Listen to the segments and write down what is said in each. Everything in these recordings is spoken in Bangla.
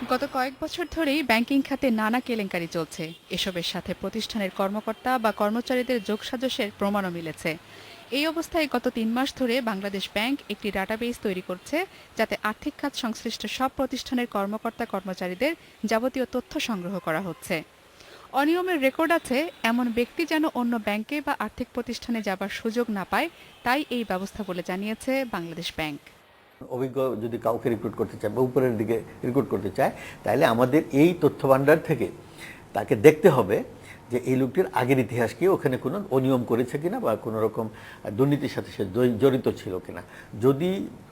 গত কয়েক বছর ধরেই ব্যাংকিং খাতে নানা কেলেঙ্কারি চলছে। এসবের সাথে প্রতিষ্ঠানের কর্মকর্তা বা কর্মচারীদের যোগসাজশের প্রমাণও মিলেছে। এই অবস্থায় গত ৩ মাস ধরে বাংলাদেশ ব্যাংক একটি ডাটাবেস তৈরি করছে, যাতে আর্থিক খাত সংশ্লিষ্ট সব প্রতিষ্ঠানের কর্মকর্তা কর্মচারীদের যাবতীয় তথ্য সংগ্রহ করা হচ্ছে। অনিয়মের রেকর্ড আছে এমন ব্যক্তি যেন অন্য ব্যাংকে বা আর্থিক প্রতিষ্ঠানে যাবার সুযোগ না পায়, তাই এই ব্যবস্থা বলে জানিয়েছে বাংলাদেশ ব্যাংক। অভিজ্ঞ যদি কাউকে রিক্রুট করতে চায় বা উপরের দিকে রিক্রুট করতে চায়, তাহলে আমাদের এই তথ্য ভাণ্ডার থেকে তাকে দেখতে হবে যে এই লোকটির আগের ইতিহাস কি, ওখানে কোনো অনিয়ম করেছে কিনা বা কোনো রকম দুর্নীতির সাথে সে জড়িত ছিল কিনা। যদি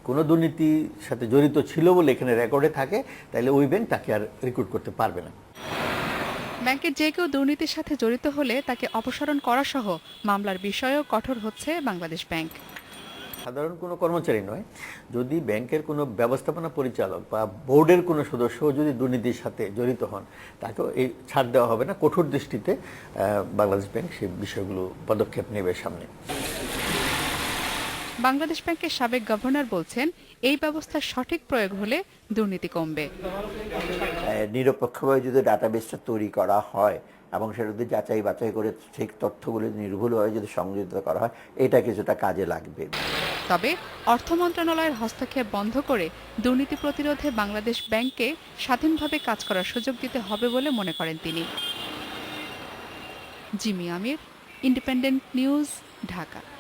কোনো দুর্নীতির সাথে জড়িত ছিল বলে এখানে রেকর্ডে থাকে, তাহলে ওই ব্যাংক তাকে আর রিক্রুট করতে পারবে না। ব্যাংকের যে কেউ দুর্নীতির সাথে জড়িত হলে তাকে অপসারণ করা সহ মামলার বিষয়েও কঠোর হচ্ছে বাংলাদেশ ব্যাংক। সাধারণ কোনো কর্মচারী নয়, যদি ব্যাংকের কোনো ব্যবস্থাপনা পরিচালক বা বোর্ডের কোনো সদস্য যদি দুর্নীতির সাথে জড়িত হন, তাকেও এই ছাড় দেওয়া হবে না। কঠোর দৃষ্টিতে বাংলাদেশ ব্যাংক সেই বিষয়গুলো পদক্ষেপ নেবে সামনে। বাংলাদেশ ব্যাংকের সাবেক গভর্নর বলছেন, এই ব্যবস্থার সঠিক প্রয়োগ হলে দুর্নীতি কমবে। নিরপেক্ষভাবে যদি ডাটাবেসটা তৈরি করা হয় এবং সেটা যদি যাচাই বাছাই করে ঠিক তথ্যগুলো নির্ভুলভাবে যদি সংযোজিত করা হয়, এটা কিছুটা কাজে লাগবে। তবে অর্থ মন্ত্রণালয়ের হস্তক্ষেপ বন্ধ করে দুর্নীতি প্রতিরোধে বাংলাদেশ ব্যাংককে স্বাধীনভাবে কাজ করার সুযোগ দিতে হবে বলে মনে করেন তিনি। জিমি আমির, ইন্ডিপেন্ডেন্ট নিউজ, ঢাকা।